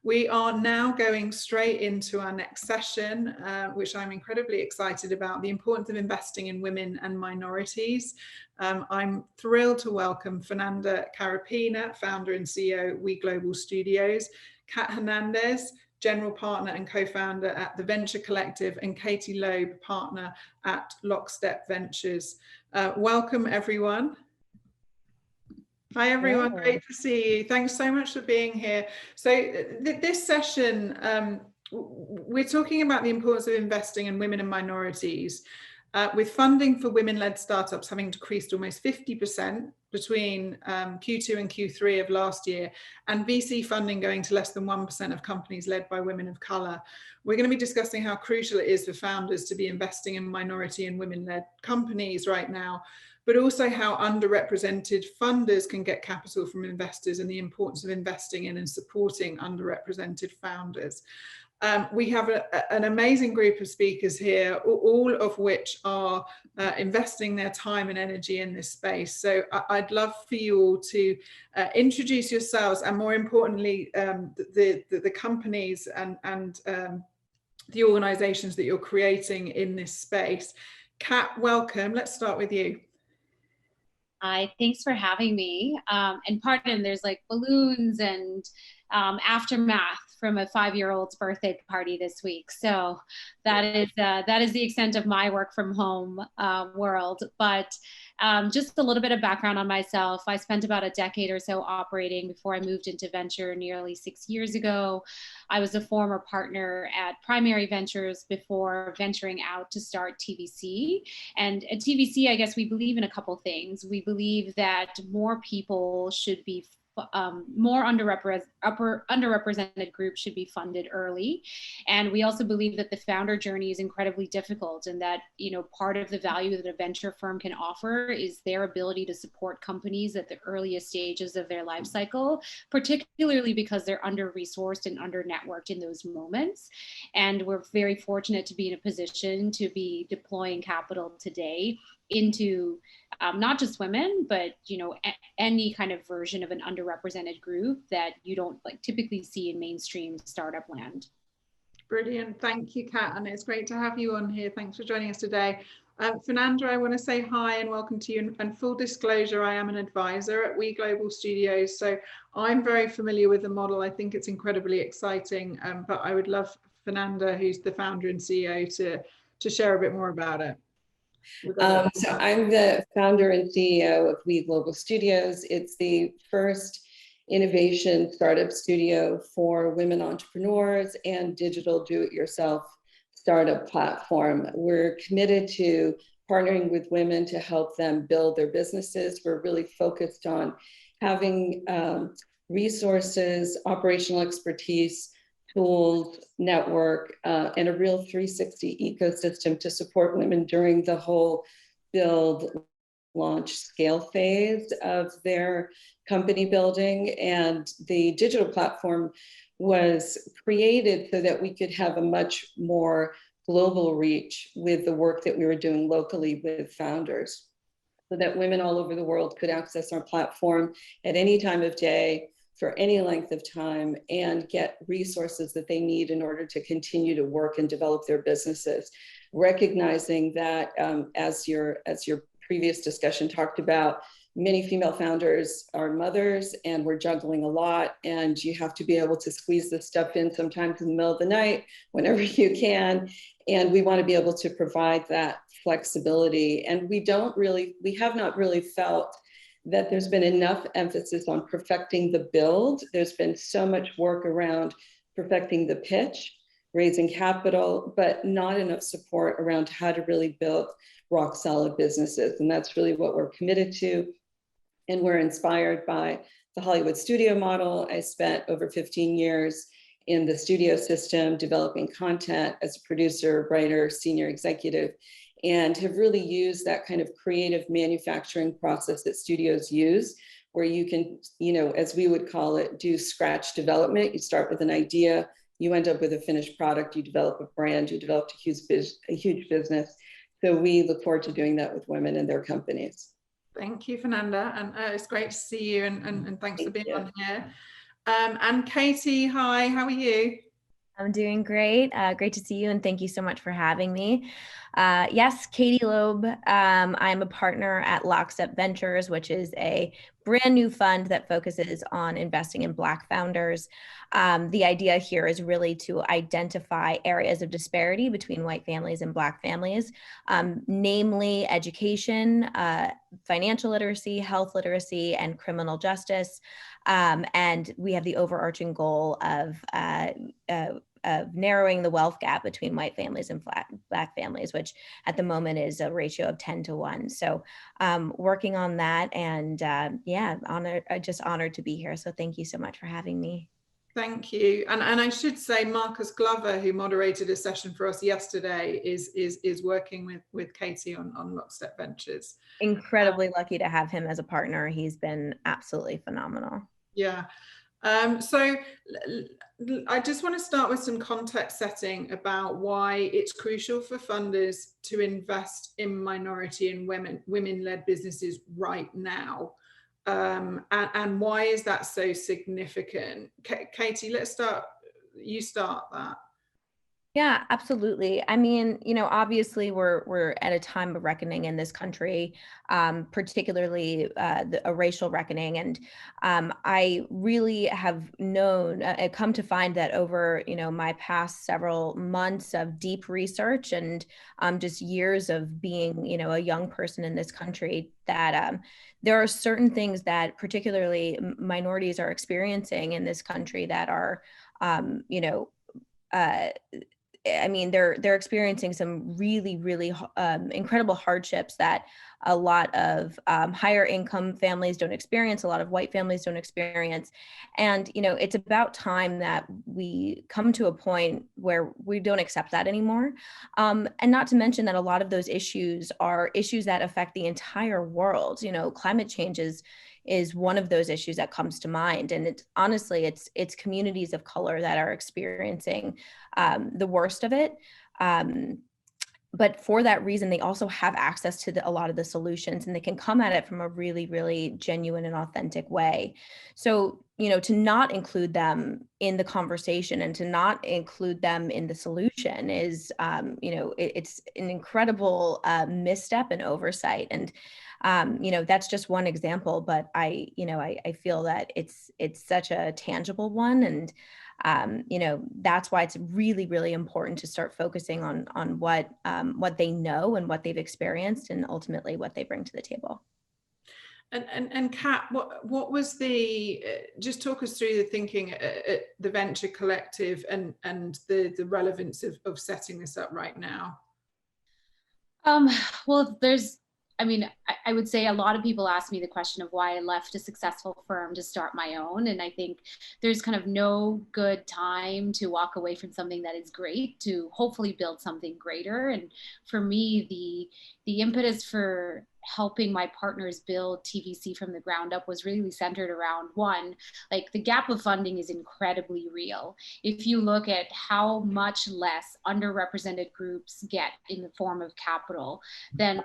We are now going straight into our next session, which I'm incredibly excited about, the importance of investing in women and minorities. I'm thrilled to welcome Fernanda Carapinha, founder and CEO of We Global Studios, Kat Hernandez, general partner and co-founder at the Venture Collective, and Katie Loeb, partner at Lockstep Ventures. Welcome, everyone. Hi, everyone. Yeah. Great to see you. Thanks so much for being here. So this session, we're talking about the importance of investing in women and minorities, with funding for women-led startups having decreased almost 50% between Q2 and Q3 of last year, and VC funding going to less than 1% of companies led by women of color. We're going to be discussing how crucial it is for founders to be investing in minority and women-led companies right now, but also how underrepresented funders can get capital from investors and the importance of investing in and supporting underrepresented founders. We have an amazing group of speakers here, all of which are investing their time and energy in this space. So I'd love for you all to introduce yourselves, and more importantly, the companies and the organizations that you're creating in this space. Kat, welcome. Let's start with you. Hi, thanks for having me. And pardon, there's like balloons and aftermath from a 5-year-old's birthday party this week. So that is the extent of my work from home world. But just a little bit of background on myself. I spent about a decade or so operating before I moved into venture nearly 6 years ago. I was a former partner at Primary Ventures before venturing out to start TVC. And at TVC, I guess we believe in a couple things. We believe that more people should be more underrepresented groups should be funded early. And we also believe that the founder journey is incredibly difficult, and that, you know, part of the value that a venture firm can offer is their ability to support companies at the earliest stages of their life cycle, particularly because they're under-resourced and under-networked in those moments. And we're very fortunate to be in a position to be deploying capital today into not just women, but, you know, any kind of version of an underrepresented group that you don't like typically see in mainstream startup land. Brilliant. Thank you, Kat. And it's great to have you on here. Thanks for joining us today. Fernanda, I want to say hi and welcome to you. And full disclosure, I am an advisor at We Global Studios. So I'm very familiar with the model. I think it's incredibly exciting. But I would love Fernanda, who's the founder and CEO, to share a bit more about it. So I'm the founder and CEO of We Global Studios. It's the first innovation startup studio for women entrepreneurs and digital do-it-yourself startup platform. We're committed to partnering with women to help them build their businesses. We're really focused on having resources, operational expertise, tools, network, and a real 360 ecosystem to support women during the whole build, launch, scale phase of their company building. And the digital platform was created so that we could have a much more global reach with the work that we were doing locally with founders, so that women all over the world could access our platform at any time of day, for any length of time, and get resources that they need in order to continue to work and develop their businesses. Recognizing that, as your previous discussion talked about, many female founders are mothers and we're juggling a lot, and you have to be able to squeeze this stuff in sometimes in the middle of the night, whenever you can. And we want to be able to provide that flexibility. And we have not really felt that there's been enough emphasis on perfecting the build. There's been so much work around perfecting the pitch, raising capital, but not enough support around how to really build rock solid businesses. And that's really what we're committed to. And we're inspired by the Hollywood studio model. I spent over 15 years in the studio system developing content as a producer, writer, senior executive, and have really used that kind of creative manufacturing process that studios use, where you can, you know, as we would call it, do scratch development. You start with an idea, you end up with a finished product, you develop a brand, you develop a huge business. So we look forward to doing that with women and their companies. Thank you, Fernanda. And it's great to see you, and thanks for being on here. And Katie, hi, how are you? I'm doing great. Great to see you, and thank you so much for having me. Yes, Katie Loeb. I'm a partner at Lockstep Ventures, which is a brand new fund that focuses on investing in Black founders. The idea here is really to identify areas of disparity between white families and Black families, namely education, financial literacy, health literacy, and criminal justice. And we have the overarching goal of narrowing the wealth gap between white families and Black families, which at the moment is a ratio of 10-1. So working on that, and yeah, just honored to be here. So thank you so much for having me. Thank you. And I should say Marcus Glover, who moderated a session for us yesterday, is working with Katie on Lockstep Ventures. Incredibly lucky to have him as a partner. He's been absolutely phenomenal. Yeah. So I just want to start with some context setting about why it's crucial for funders to invest in minority and women-led businesses right now. And why is that so significant? Katie, you start that. Yeah, absolutely. I mean, obviously we're at a time of reckoning in this country, particularly a racial reckoning. And I really have come to find that over, my past several months of deep research and just years of being, a young person in this country, that there are certain things that particularly minorities are experiencing in this country that are, I mean, they're experiencing some really, really incredible hardships that a lot of higher income families don't experience, a lot of white families don't experience. And, it's about time that we come to a point where we don't accept that anymore. And not to mention that a lot of those issues are issues that affect the entire world. Climate change is one of those issues that comes to mind. And it's communities of color that are experiencing the worst of it. But for that reason, they also have access to a lot of the solutions, and they can come at it from a really, really genuine and authentic way. So, to not include them in the conversation and to not include them in the solution is, it's an incredible misstep and oversight. And that's just one example, but I feel that it's such a tangible one. And that's why it's really, really important to start focusing on what they know and what they've experienced, and ultimately what they bring to the table. And Kat, what was just talk us through the thinking at the Venture Collective and the relevance of setting this up right now? Well, I would say a lot of people ask me the question of why I left a successful firm to start my own. And I think there's kind of no good time to walk away from something that is great to hopefully build something greater. And for me, the impetus for helping my partners build TVC from the ground up was really centered around one, like the gap of funding is incredibly real. If you look at how much less underrepresented groups get in the form of capital, then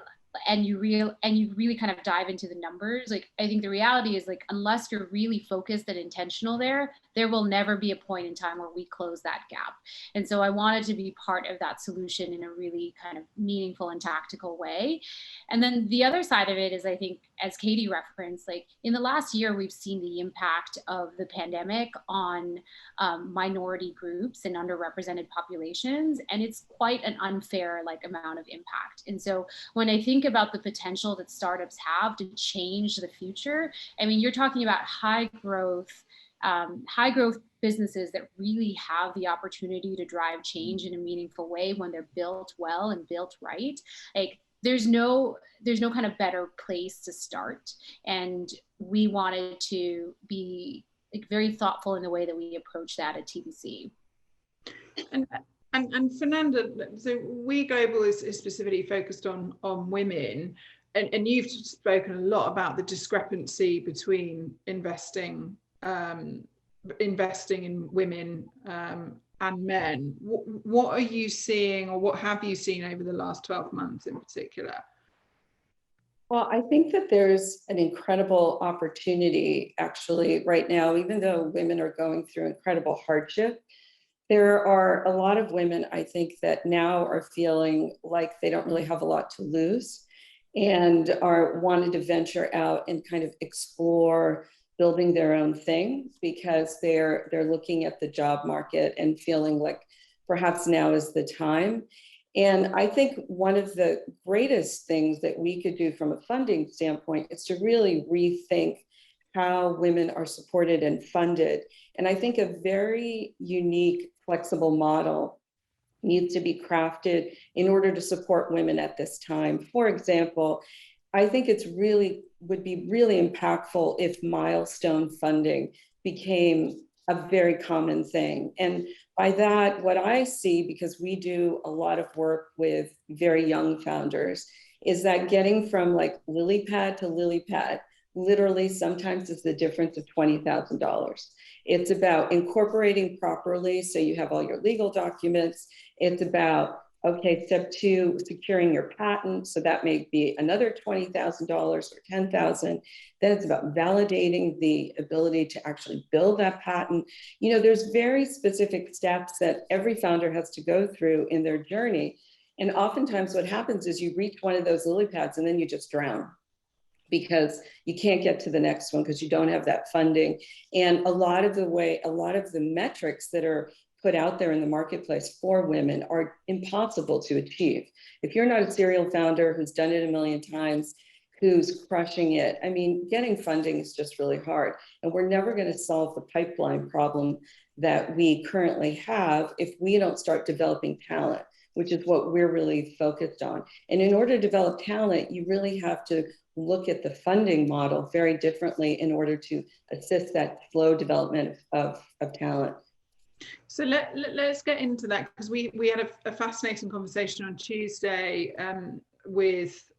and you really kind of dive into the numbers, like I think the reality is, like, unless you're really focused and intentional there will never be a point in time where we close that gap. And so I wanted to be part of that solution in a really kind of meaningful and tactical way. And then the other side of it is, I think, as Katie referenced, like in the last year, we've seen the impact of the pandemic on minority groups and underrepresented populations. And it's quite an unfair amount of impact. And so when I think about the potential that startups have to change the future, I mean, you're talking about high growth businesses that really have the opportunity to drive change in a meaningful way when they're built well and built right. Like there's no kind of better place to start. And we wanted to be very thoughtful in the way that we approach that at TVC. And Fernanda, so We Global is specifically focused on women, and you've spoken a lot about the discrepancy between investing in women and men. What are you seeing, or what have you seen over the last 12 months in particular? Well, I think that there's an incredible opportunity actually right now, even though women are going through incredible hardship. There are a lot of women, I think, that now are feeling like they don't really have a lot to lose and are wanting to venture out and kind of explore building their own thing because they're looking at the job market and feeling like perhaps now is the time. And I think one of the greatest things that we could do from a funding standpoint is to really rethink how women are supported and funded. And I think a very unique, flexible model needs to be crafted in order to support women at this time. For example, I think it's really would be really impactful if milestone funding became a very common thing. And by that, what I see, because we do a lot of work with very young founders, is that getting from like lily pad to lily pad literally sometimes is the difference of $20,000. It's about incorporating properly so you have all your legal documents. It's about, okay, step 2, securing your patent. So that may be another $20,000 or $10,000. Then it's about validating the ability to actually build that patent. You know, there's very specific steps that every founder has to go through in their journey. And oftentimes what happens is you reach one of those lily pads and then you just drown, because you can't get to the next one because you don't have that funding. And a lot of the metrics that are put out there in the marketplace for women are impossible to achieve. If you're not a serial founder who's done it a million times, who's crushing it, I mean, getting funding is just really hard. And we're never going to solve the pipeline problem that we currently have if we don't start developing talent, which is what we're really focused on. And in order to develop talent, you really have to look at the funding model very differently in order to assist that slow development of talent. So let's get into that, because we had a fascinating conversation on Tuesday with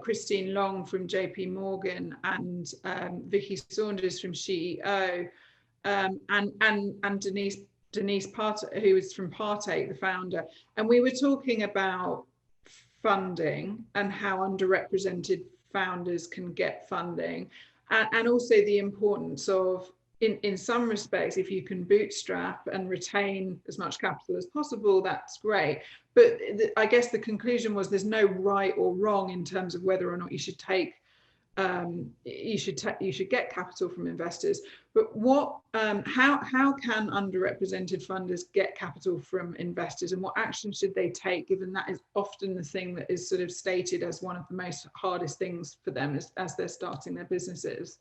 Christine Long from JP Morgan and Vicky Saunders from CEO and Denise Part, who is from Partake, the founder. And we were talking about funding and how underrepresented founders can get funding, and also the importance of, in some respects, if you can bootstrap and retain as much capital as possible, that's great. But I guess the conclusion was there's no right or wrong in terms of whether or not you should take you should get capital from investors. But how can underrepresented funders get capital from investors, and what action should they take, given that is often the thing that is sort of stated as one of the most hardest things for them as they're starting their businesses?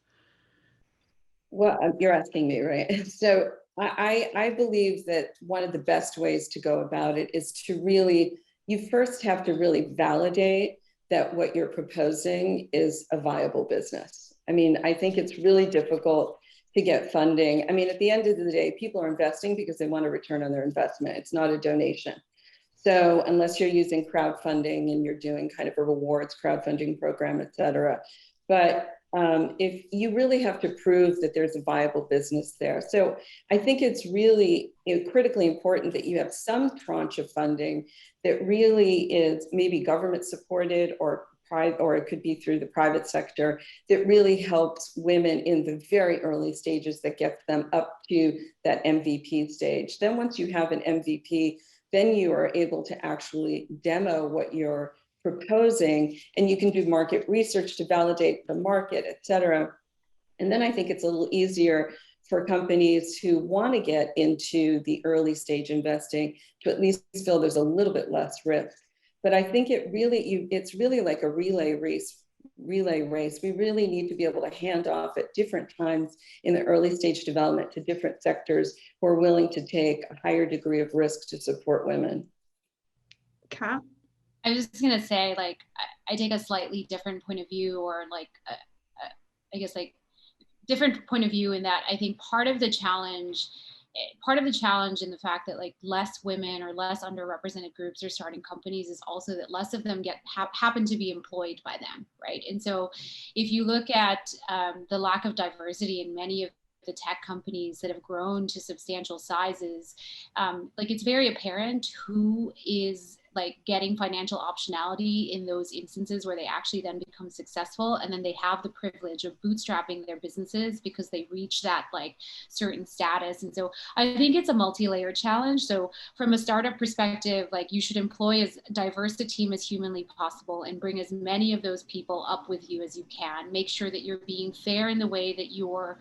Well, you're asking me, right? So I believe that one of the best ways to go about it is to really, you first have to really validate that what you're proposing is a viable business. I mean, I think it's really difficult to get funding. I mean, at the end of the day, people are investing because they want a return on their investment. It's not a donation. So unless you're using crowdfunding and you're doing kind of a rewards crowdfunding program, et cetera. But if you really have to prove that there's a viable business there. So I think it's really critically important that you have some tranche of funding that really is maybe government supported or private, or it could be through the private sector, that really helps women in the very early stages that gets them up to that MVP stage. Then once you have an MVP, then you are able to actually demo what you're proposing, and you can do market research to validate the market, et cetera. And then I think it's a little easier for companies who want to get into the early stage investing to at least feel there's a little bit less risk. But I think it's really like a relay race. We really need to be able to hand off at different times in the early stage development to different sectors who are willing to take a higher degree of risk to support women. Kat? I was just gonna say, like, I take a slightly different point of view, or like, I guess like different point of view in that I think part of the challenge in the fact that like less women or less underrepresented groups are starting companies is also that less of them happen to be employed by them, right? And so if you look at the lack of diversity in many of the tech companies that have grown to substantial sizes, like it's very apparent who is like getting financial optionality in those instances where they actually then become successful, and then they have the privilege of bootstrapping their businesses because they reach that like certain status. And so I think it's a multi-layered challenge. So from a startup perspective, like you should employ as diverse a team as humanly possible and bring as many of those people up with you as you can. Make sure that you're being fair in the way that you're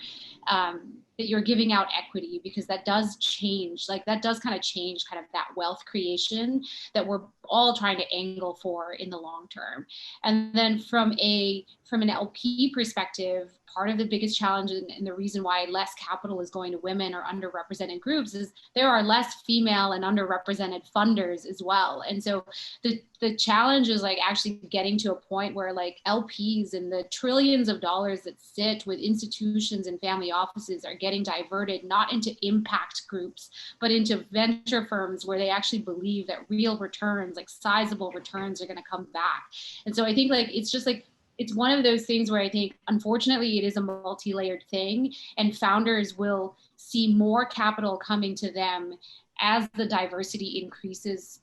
giving out equity, because that does change, like that does kind of change kind of that wealth creation that we're all trying to angle for in the long term. And then from an LP perspective, part of the biggest challenge and the reason why less capital is going to women or underrepresented groups is there are less female and underrepresented funders as well. And so the challenge is like actually getting to a point where like LPs and the trillions of dollars that sit with institutions and family offices are getting diverted not into impact groups, but into venture firms where they actually believe that real returns, like sizable returns, are going to come back. And so I think like it's just like it's one of those things where I think, unfortunately, it is a multi-layered thing, and founders will see more capital coming to them as the diversity increases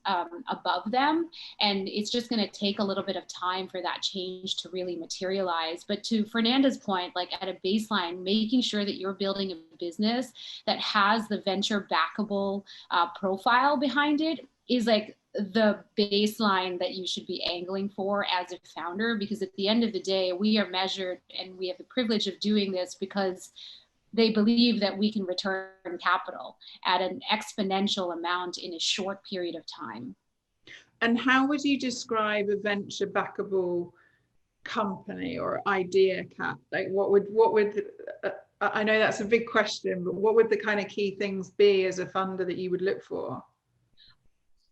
above them. And it's just going to take a little bit of time for that change to really materialize. But to Fernanda's point, like at a baseline, making sure that you're building a business that has the venture backable profile behind it is like the baseline that you should be angling for as a founder, because at the end of the day, we are measured and we have the privilege of doing this because they believe that we can return capital at an exponential amount in a short period of time. And how would you describe a venture backable company or idea, Kat? Like what would I know that's a big question, but what would the kind of key things be as a funder that you would look for?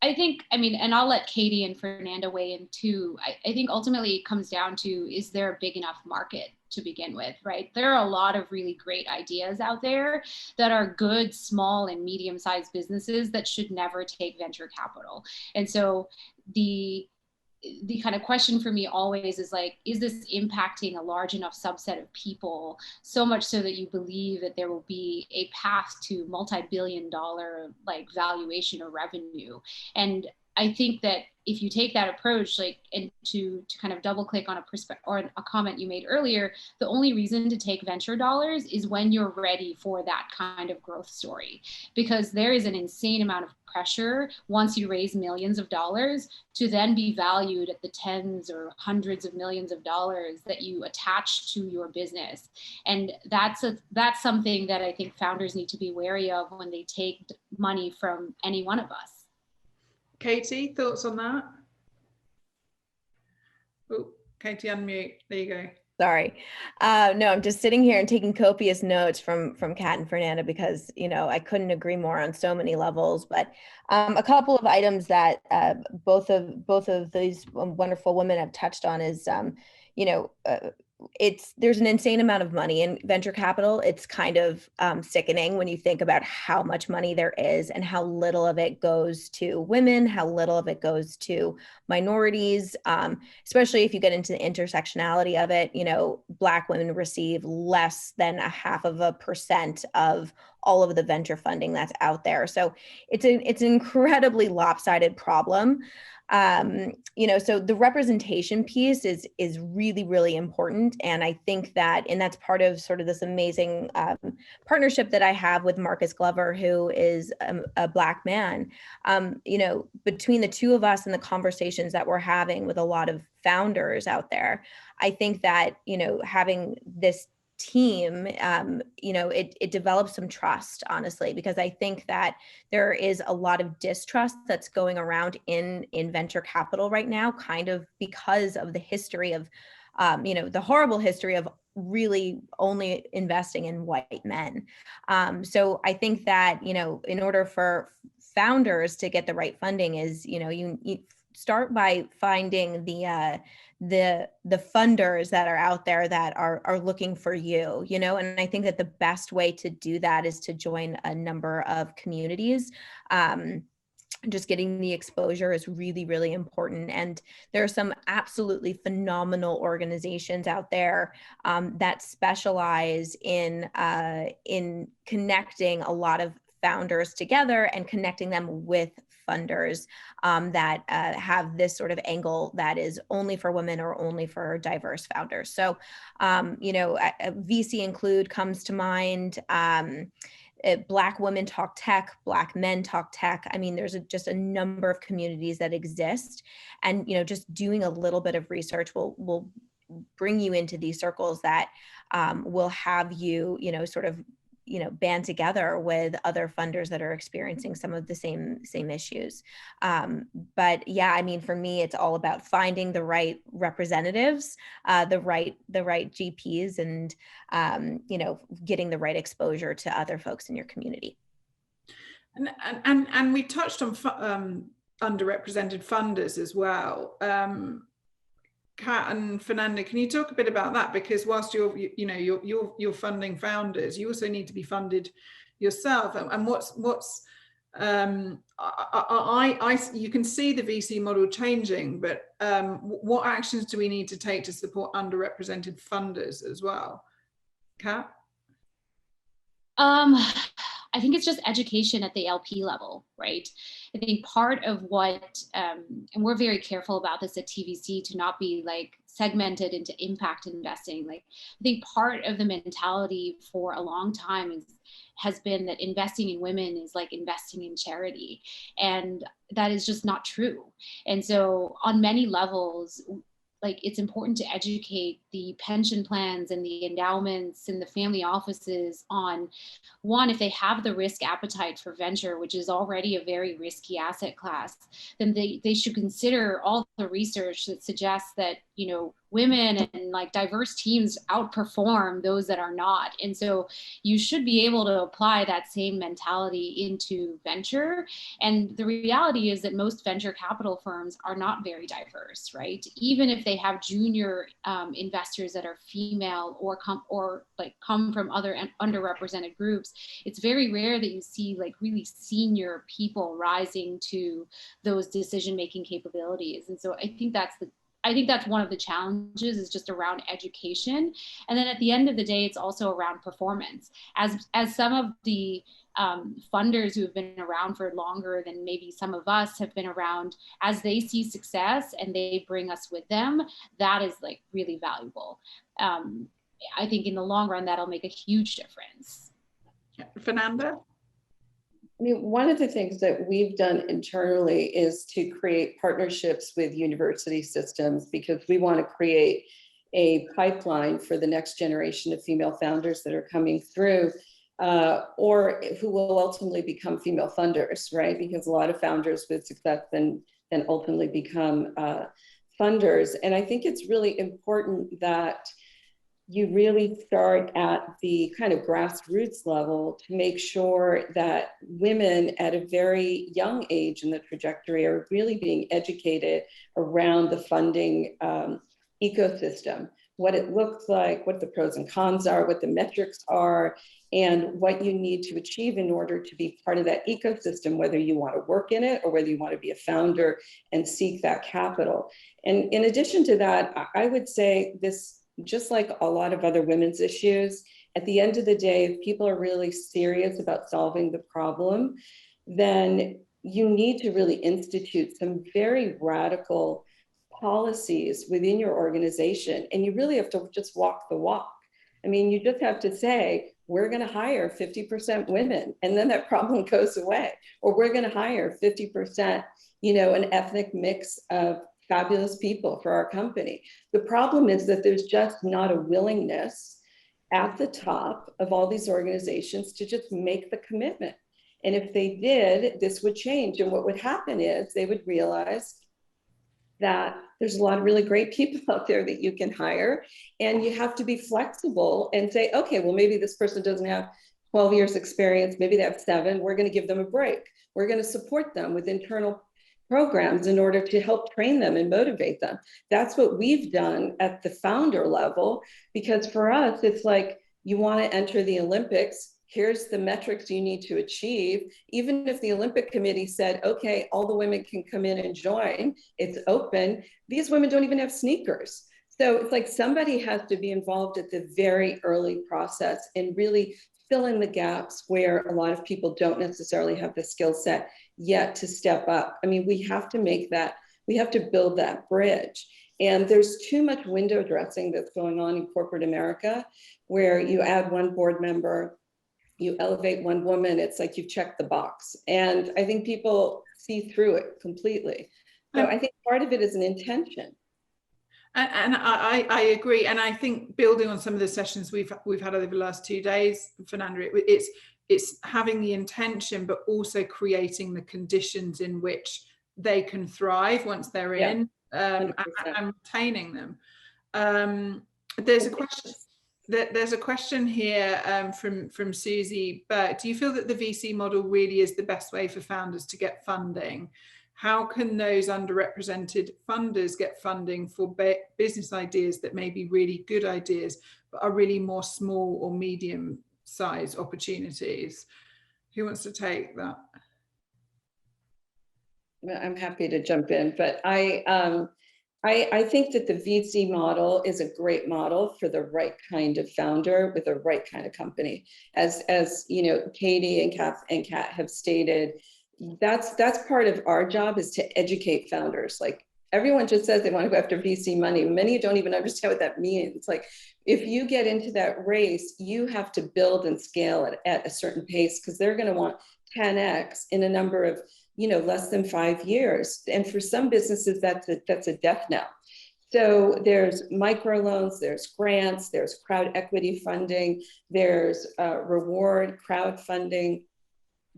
I think, I mean, and I'll let Katie and Fernanda weigh in too. I think ultimately it comes down to, is there a big enough market to begin with, right? There are a lot of really great ideas out there that are good, small and medium-sized businesses that should never take venture capital. And so the kind of question for me always is like, is this impacting a large enough subset of people, so much so that you believe that there will be a path to multi-billion-dollar like valuation or revenue? And I think that if you take that approach, like, and to kind of double click on a comment you made earlier, the only reason to take venture dollars is when you're ready for that kind of growth story, because there is an insane amount of pressure once you raise millions of dollars to then be valued at the tens or hundreds of millions of dollars that you attach to your business. And that's something that I think founders need to be wary of when they take money from any one of us. Katie, thoughts on that? Oh, Katie, unmute. There you go. Sorry. No, I'm just sitting here and taking copious notes from Kat and Fernanda because, you know, I couldn't agree more on so many levels. But a couple of items that both of these wonderful women have touched on is, you know, there's an insane amount of money in venture capital. It's kind of sickening when you think about how much money there is and how little of it goes to women, how little of it goes to minorities, especially if you get into the intersectionality of it. You know, Black women receive less than 0.5% of all of the venture funding that's out there. So it's an incredibly lopsided problem. You know, so the representation piece is really, really important. And I think that, and that's part of sort of this amazing partnership that I have with Marcus Glover, who is a Black man. You know, between the two of us and the conversations that we're having with a lot of founders out there, I think that, you know, having this team, you know, it develops some trust, honestly, because I think that there is a lot of distrust that's going around in venture capital right now, kind of because of the history of, you know, the horrible history of really only investing in white men. So I think that, you know, in order for founders to get the right funding is, you know, you start by finding the funders that are out there that are looking for you, you know, and I think that the best way to do that is to join a number of communities. Just getting the exposure is really, really important. And there are some absolutely phenomenal organizations out there that specialize in connecting a lot of founders together and connecting them with funders that have this sort of angle that is only for women or only for diverse founders. So, VC Include comes to mind. Black Women Talk Tech, Black Men Talk Tech. I mean, there's just a number of communities that exist, and just doing a little bit of research will bring you into these circles that will have you, sort of, band together with other funders that are experiencing some of the same issues. But yeah, I mean, for me, it's all about finding the right representatives, the right GPs, and getting the right exposure to other folks in your community. And we touched on underrepresented funders as well. Kat and Fernanda, can you talk a bit about that? Because whilst you're funding founders, you also need to be funded yourself. And you can see the VC model changing, but what actions do we need to take to support underrepresented funders as well? Kat? I think it's just education at the LP level, right? I think part of what, and we're very careful about this at TVC to not be like segmented into impact investing. Like, I think part of the mentality for a long time has been that investing in women is like investing in charity. And that is just not true. And so on many levels, like, it's important to educate the pension plans and the endowments and the family offices on, one, if they have the risk appetite for venture, which is already a very risky asset class, then they should consider all the research that suggests that, women and like diverse teams outperform those that are not. And so you should be able to apply that same mentality into venture. And the reality is that most venture capital firms are not very diverse, right? Even if they have junior investors that are female or come from other underrepresented groups, it's very rare that you see like really senior people rising to those decision-making capabilities. And so I think that's one of the challenges, is just around education. And then at the end of the day, it's also around performance. As some of the funders who have been around for longer than maybe some of us have been around, as they see success and they bring us with them, that is like really valuable. I think in the long run, that'll make a huge difference. Fernanda? I mean, one of the things that we've done internally is to create partnerships with university systems, because we want to create a pipeline for the next generation of female founders that are coming through, or who will ultimately become female funders, right? Because a lot of founders with success then ultimately become funders. And I think it's really important that you really start at the kind of grassroots level to make sure that women at a very young age in the trajectory are really being educated around the funding ecosystem, what it looks like, what the pros and cons are, what the metrics are, and what you need to achieve in order to be part of that ecosystem, whether you want to work in it or whether you want to be a founder and seek that capital. And in addition to that, I would say this, just like a lot of other women's issues, at the end of the day, if people are really serious about solving the problem, then you need to really institute some very radical policies within your organization. And you really have to just walk the walk. I mean, you just have to say, we're going to hire 50% women, and then that problem goes away. Or we're going to hire 50%, an ethnic mix of fabulous people for our company. The problem is that there's just not a willingness at the top of all these organizations to just make the commitment. And if they did, this would change. And what would happen is they would realize that there's a lot of really great people out there that you can hire, and you have to be flexible and say, okay, well, maybe this person doesn't have 12 years experience, maybe they have 7, we're going to give them a break. We're going to support them with internal programs in order to help train them and motivate them. That's what we've done at the founder level, because for us, it's like, you want to enter the Olympics, here's the metrics you need to achieve. Even if the Olympic Committee said, okay, all the women can come in and join, it's open, these women don't even have sneakers. So it's like somebody has to be involved at the very early process and really fill in the gaps where a lot of people don't necessarily have the skill set yet to step up. I mean, we have to make that, we have to build that bridge. And there's too much window dressing that's going on in corporate America, where you add one board member, you elevate one woman, it's like you've checked the box. And I think people see through it completely. So I think part of it is an intention. And I agree. And I think building on some of the sessions we've had over the last 2 days, Fernanda, it's having the intention, but also creating the conditions in which they can thrive once they're in, and retaining them. There's a question here from Susie Burke. Do you feel that the VC model really is the best way for founders to get funding? How can those underrepresented funders get funding for business ideas that may be really good ideas, but are really more small or medium size opportunities? Who wants to take that? I'm happy to jump in, but I think that the VC model is a great model for the right kind of founder with the right kind of company. As you know, Katie and Kat have stated, that's part of our job, is to educate founders. Like, everyone just says they want to go after VC money. Many don't even understand what that means. It's like, if you get into that race, you have to build and scale it at a certain pace, because they're going to want 10x in a number of, you know, less than 5 years. And for some businesses, that's a death knell. So there's microloans, there's grants, there's crowd equity funding, there's reward crowdfunding,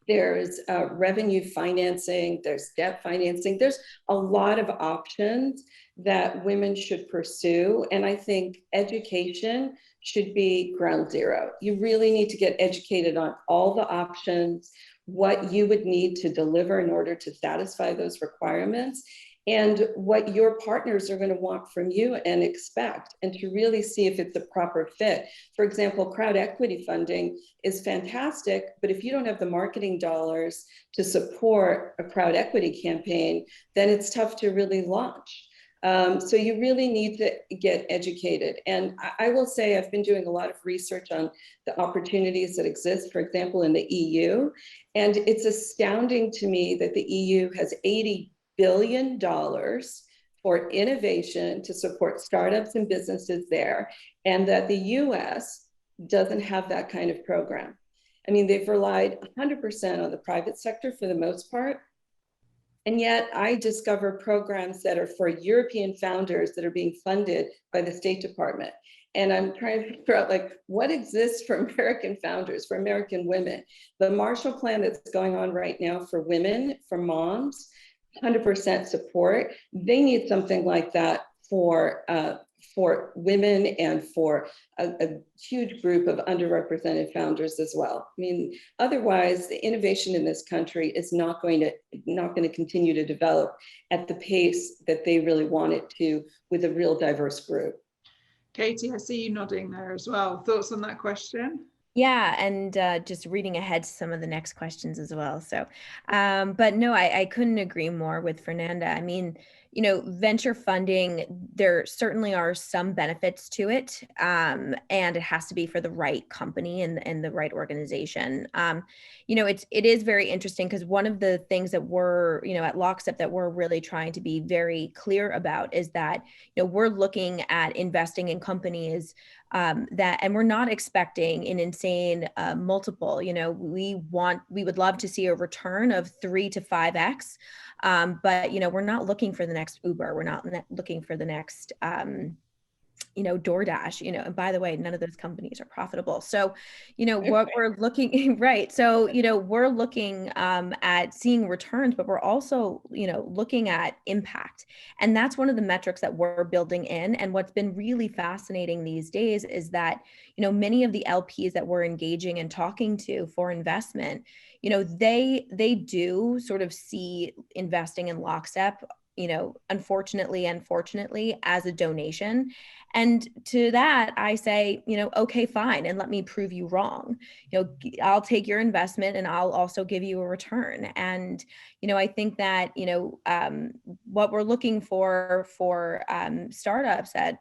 there's revenue financing, there's debt financing. There's a lot of options that women should pursue. And I think education should be ground zero. You really need to get educated on all the options, what you would need to deliver in order to satisfy those requirements, and what your partners are going to want from you and expect, and to really see if it's a proper fit. For example, crowd equity funding is fantastic, but if you don't have the marketing dollars to support a crowd equity campaign, then it's tough to really launch. So you really need to get educated. And I will say, I've been doing a lot of research on the opportunities that exist, for example, in the EU. And it's astounding to me that the EU has $80 billion for innovation to support startups and businesses there, and that the US doesn't have that kind of program. I mean, they've relied 100% on the private sector for the most part. And yet I discover programs that are for European founders that are being funded by the State Department. And I'm trying to figure out, like, what exists for American founders, for American women. The Marshall Plan that's going on right now for women, for moms, 100% support. They need something like that for women and for a huge group of underrepresented founders as well. I mean, otherwise, the innovation in this country is not going to continue to develop at the pace that they really want it to, with a real diverse group. Katie, I see you nodding there as well. Thoughts on that question? Yeah, and just reading ahead to some of the next questions as well. So, but no, I couldn't agree more with Fernanda. I mean, you know, venture funding, there certainly are some benefits to it, and it has to be for the right company and the right organization. You know, it is very interesting, because one of the things that we're, you know, at Lockstep that we're really trying to be very clear about is that, you know, we're looking at investing in companies that, and we're not expecting an insane multiple. You know, we would love to see a return of 3 to 5x, but you know, we're not looking for the next Uber. We're not looking for the next you know, DoorDash, you know, and by the way, none of those companies are profitable. So, you know, what we're looking, right. So, you know, we're looking at seeing returns, but we're also, you know, looking at impact. And that's one of the metrics that we're building in. And what's been really fascinating these days is that, you know, many of the LPs that we're engaging and talking to for investment, you know, they do sort of see investing in Lockstep, you know, unfortunately and fortunately, as a donation. And to that, I say, you know, okay, fine. And let me prove you wrong. You know, I'll take your investment and I'll also give you a return. And, you know, I think that, you know, what we're looking for startups that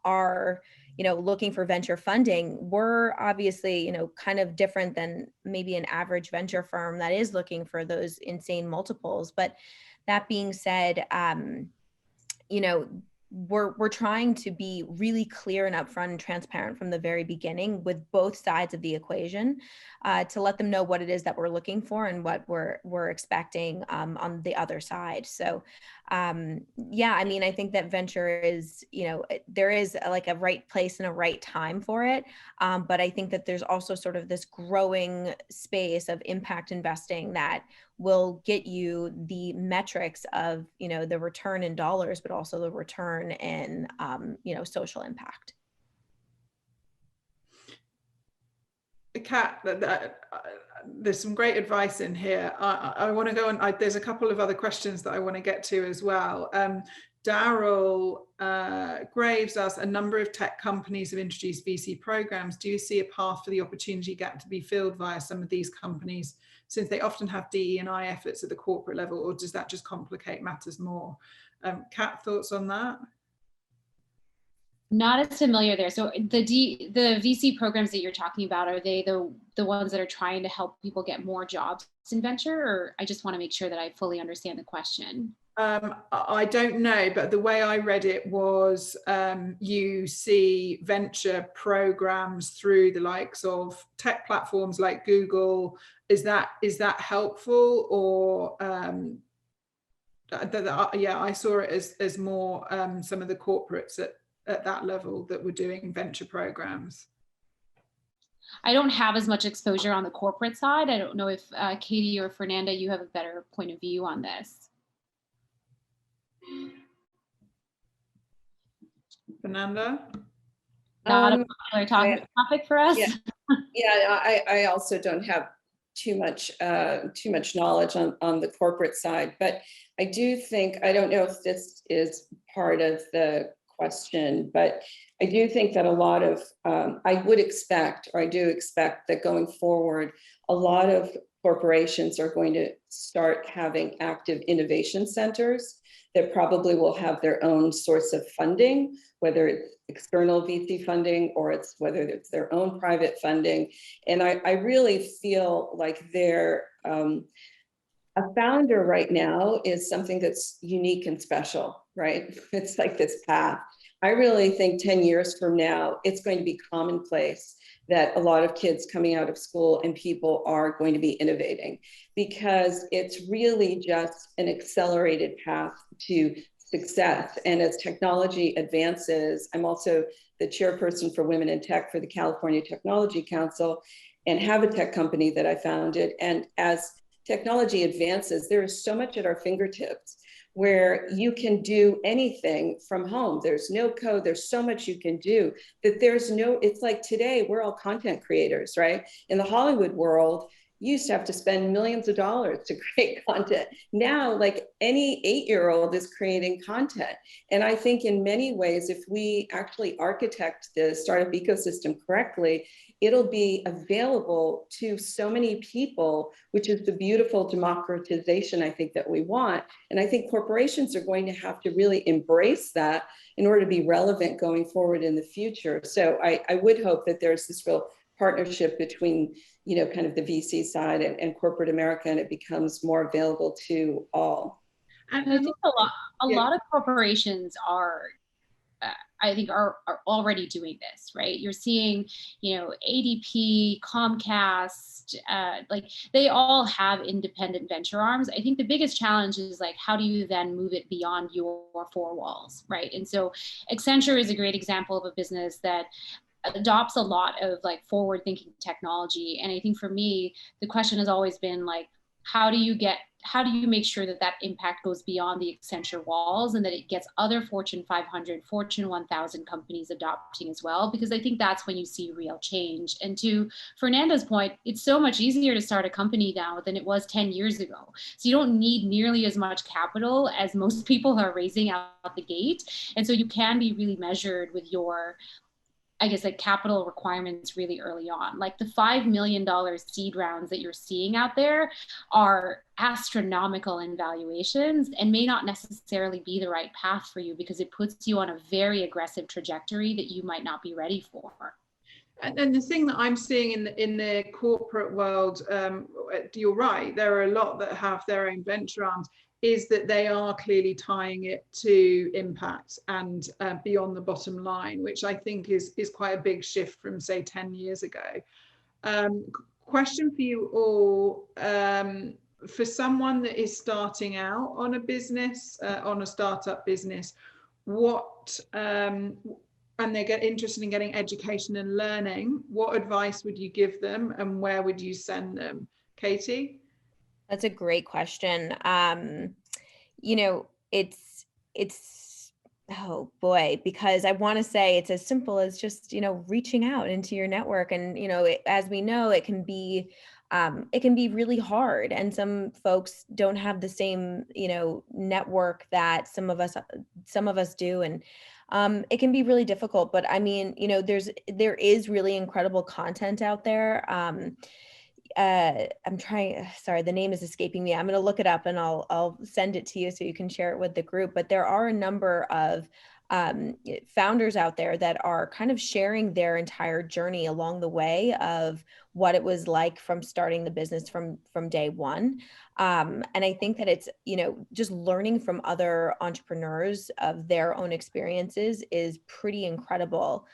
are, looking for venture funding, we're obviously, kind of different than maybe an average venture firm that is looking for those insane multiples. But that being said, we're trying to be really clear and upfront and transparent from the very beginning with both sides of the equation, to let them know what it is that we're looking for and what we're expecting on the other side. So I think that venture is, there is like a right place and a right time for it. But I think that there's also sort of this growing space of impact investing that will get you the metrics of, the return in dollars, but also the return in, social impact. Kat, there's some great advice in here. I want to go on. There's a couple of other questions that I want to get to as well. Daryl Graves asks, a number of tech companies have introduced VC programs. Do you see a path for the opportunity gap to be filled via some of these companies, since they often have DE&I efforts at the corporate level, or does that just complicate matters more? Kat, thoughts on that? Not as familiar there. So the VC programs that you're talking about, are they the ones that are trying to help people get more jobs in venture? Or I just want to make sure that I fully understand the question. I don't know, but the way I read it was you see venture programs through the likes of tech platforms like Google. Is that helpful, or I saw it as more some of the corporates at that level that were doing venture programs. I don't have as much exposure on the corporate side. I don't know if Katie or Fernanda, you have a better point of view on this. Fernanda? Not a popular topic for us. I also don't have too much knowledge on the corporate side, but I do think, I don't know if this is part of the question, but I do think that a lot of, I do expect that going forward, a lot of corporations are going to start having active innovation centers that probably will have their own source of funding, whether it's external VC funding or whether it's their own private funding. And I really feel like a founder right now is something that's unique and special, right? It's like this path. I really think 10 years from now, it's going to be commonplace that a lot of kids coming out of school and people are going to be innovating, because it's really just an accelerated path to success. And as technology advances, I'm also the chairperson for Women in Tech for the California Technology Council and have a tech company that I founded. And as technology advances, there is so much at our fingertips where you can do anything from home. There's no code, there's so much you can do that it's like today, we're all content creators, right? In the Hollywood world, you used to have to spend millions of dollars to create content. Now, like any 8-year-old is creating content. And I think in many ways, if we actually architect the startup ecosystem correctly, it'll be available to so many people, which is the beautiful democratization I think that we want. And I think corporations are going to have to really embrace that in order to be relevant going forward in the future. So I would hope that there's this real partnership between, kind of the VC side and corporate America, and it becomes more available to all. And I think a lot of corporations are already doing this, right? You're seeing, ADP, Comcast, they all have independent venture arms. I think the biggest challenge is how do you then move it beyond your 4 walls, right? And so Accenture is a great example of a business that adopts a lot of forward-thinking technology. And I think for me, the question has always been how do you make sure that impact goes beyond the Accenture walls and that it gets other Fortune 500, Fortune 1000 companies adopting as well? Because I think that's when you see real change. And to Fernanda's point, it's so much easier to start a company now than it was 10 years ago. So you don't need nearly as much capital as most people are raising out the gate. And so you can be really measured with your I guess, like capital requirements really early on. Like the $5 million seed rounds that you're seeing out there are astronomical in valuations and may not necessarily be the right path for you, because it puts you on a very aggressive trajectory that you might not be ready for. And the thing that I'm seeing in the corporate world, you're right, there are a lot that have their own venture arms, is that they are clearly tying it to impact and beyond the bottom line, which I think is quite a big shift from, say, 10 years ago. Question for you all, for someone that is starting out on a business, on a startup business, what, and they get interested in getting education and learning, what advice would you give them and where would you send them? Katie? That's a great question. You know, it's, oh boy, because I want to say it's as simple as just, you know, reaching out into your network. And, you know, as we know, it can be really hard. And some folks don't have the same, you know, network that some of us do. And it can be really difficult, but I mean, you know, there is really incredible content out there. I'm trying, sorry, the name is escaping me. I'm going to look it up and I'll send it to you so you can share it with the group. But there are a number of founders out there that are kind of sharing their entire journey along the way of what it was like from starting the business from day one. And I think that it's, you know, just learning from other entrepreneurs of their own experiences is pretty incredible.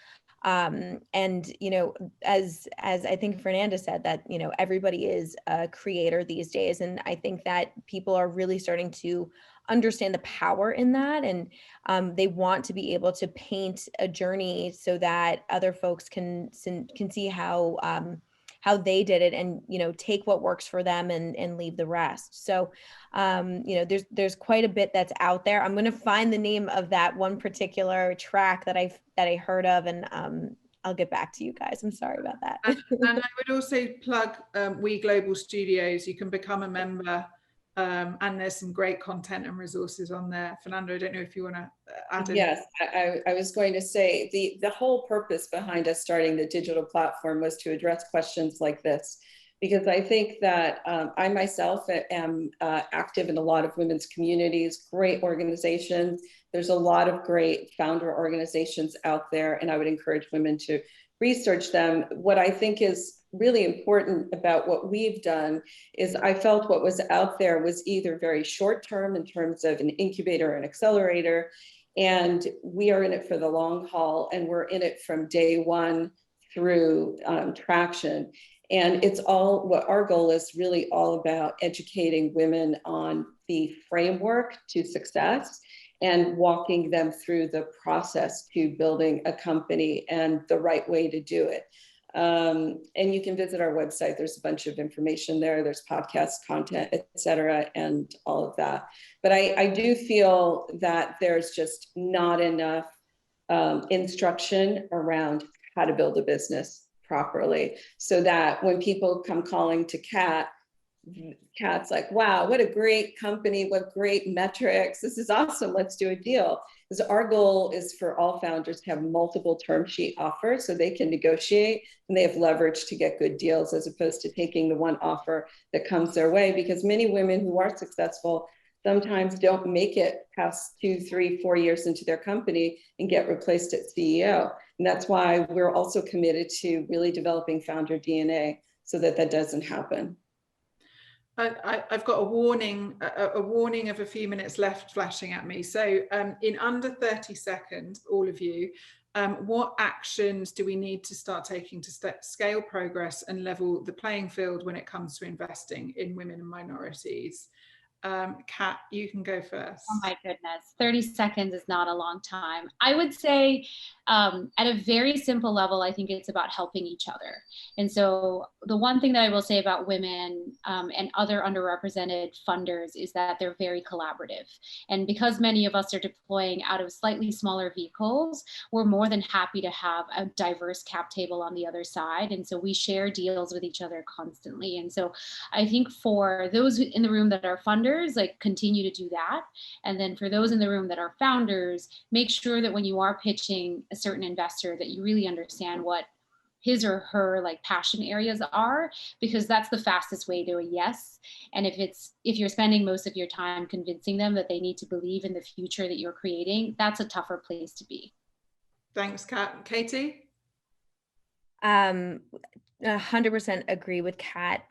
And, you know, as I think Fernanda said, that, you know, everybody is a creator these days. And I think that people are really starting to understand the power in that. And they want to be able to paint a journey so that other folks can see how they did it, and, you know, take what works for them and leave the rest. So, you know, there's quite a bit that's out there. I'm going to find the name of that one particular track that I heard of, and I'll get back to you guys. I'm sorry about that. And I would also plug We Global Studios. You can become a member, and there's some great content and resources on there. Fernanda, I don't know if you want to add in. Yes, I was going to say the whole purpose behind us starting the digital platform was to address questions like this, because I think that I myself am active in a lot of women's communities, great organizations. There's a lot of great founder organizations out there, and I would encourage women to research them. What I think is really important about what we've done is I felt what was out there was either very short term in terms of an incubator or an accelerator, and we are in it for the long haul, and we're in it from day one through traction. And it's all, what our goal is really all about educating women on the framework to success and walking them through the process to building a company and the right way to do it. And you can visit our website. There's a bunch of information there. There's podcast content, et cetera, and all of that. But I do feel that there's just not enough instruction around how to build a business properly, so that when people come calling to Kat's like, wow, what a great company, what great metrics, this is awesome, let's do a deal. Because our goal is for all founders to have multiple term sheet offers so they can negotiate and they have leverage to get good deals, as opposed to taking the one offer that comes their way. Because many women who are successful sometimes don't make it past 2, 3, 4 years into their company and get replaced at CEO. And that's why we're also committed to really developing founder DNA so that that doesn't happen. I've got a warning of a few minutes left flashing at me. So in under 30 seconds, all of you, what actions do we need to start taking to scale progress and level the playing field when it comes to investing in women and minorities? Kat, you can go first. Oh my goodness, 30 seconds is not a long time. I would say at a very simple level, I think it's about helping each other. And so the one thing that I will say about women and other underrepresented funders is that they're very collaborative. And because many of us are deploying out of slightly smaller vehicles, we're more than happy to have a diverse cap table on the other side. And so we share deals with each other constantly. And so I think for those in the room that are funders, leaders, like continue to do that. And then for those in the room that are founders, make sure that when you are pitching a certain investor that you really understand what his or her like passion areas are, because that's the fastest way to a yes. And if you're spending most of your time convincing them that they need to believe in the future that you're creating, that's a tougher place to be. Thanks, Kat. Katie? 100% agree with Kat.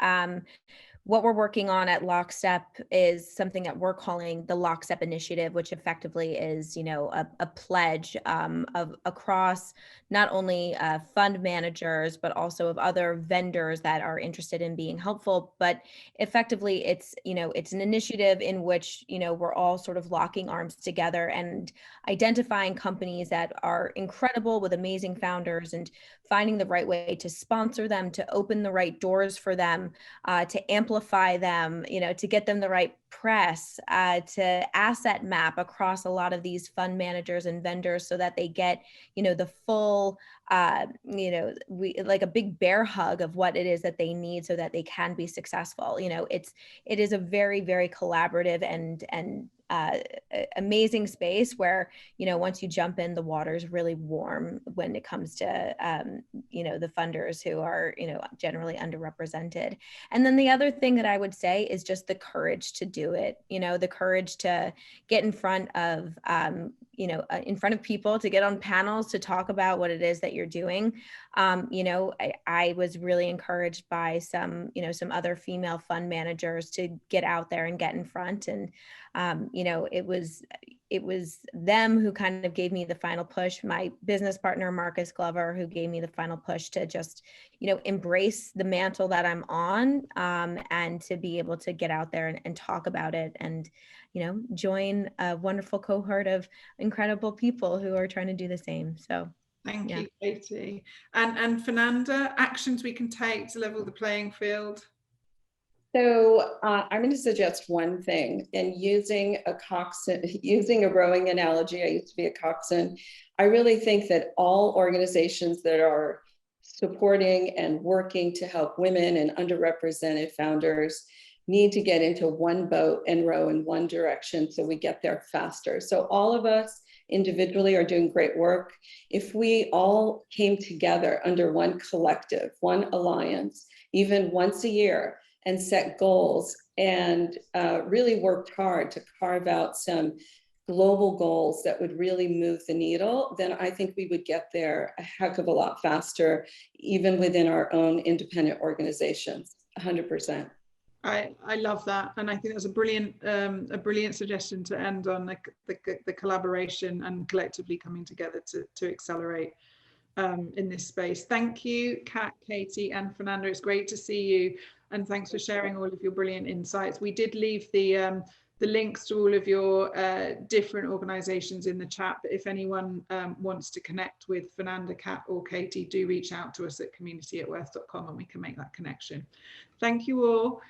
What we're working on at Lockstep is something that we're calling the Lockstep Initiative, which effectively is, a pledge of across not only fund managers, but also of other vendors that are interested in being helpful. But effectively, it's an initiative in which, we're all sort of locking arms together and identifying companies that are incredible with amazing founders and finding the right way to sponsor them, to open the right doors for them, to amplify them, to get them the right press, to asset map across a lot of these fund managers and vendors so that they get, the full, like a big bear hug of what it is that they need so that they can be successful. It is a very, very collaborative and amazing space where, once you jump in, the water is really warm when it comes to, the funders who are, generally underrepresented. And then the other thing that I would say is just the courage to do it, the courage to get in front of, people, to get on panels, to talk about what it is that you're doing. I was really encouraged by some other female fund managers to get out there and get in front. And, it was them who kind of gave me the final push, my business partner, Marcus Glover, who gave me the final push to just, embrace the mantle that I'm on, and to be able to get out there and talk about it and, join a wonderful cohort of incredible people who are trying to do the same. So thank you, Katie. And Fernanda, actions we can take to level the playing field. So I'm going to suggest one thing, and using a rowing analogy, I used to be a coxswain. I really think that all organizations that are supporting and working to help women and underrepresented founders need to get into one boat and row in one direction so we get there faster. So all of us individually are doing great work. If we all came together under one collective, one alliance, even once a year, and set goals and really worked hard to carve out some global goals that would really move the needle, then I think we would get there a heck of a lot faster, even within our own independent organizations, 100%. I love that, and I think that's a brilliant suggestion to end on, the collaboration and collectively coming together to accelerate in this space. Thank you, Kat, Katie, and Fernanda. It's great to see you, and thanks for sharing all of your brilliant insights. We did leave the links to all of your different organizations in the chat, but if anyone wants to connect with Fernanda, Kat, or Katie, do reach out to us at community@worth.com and we can make that connection. Thank you all.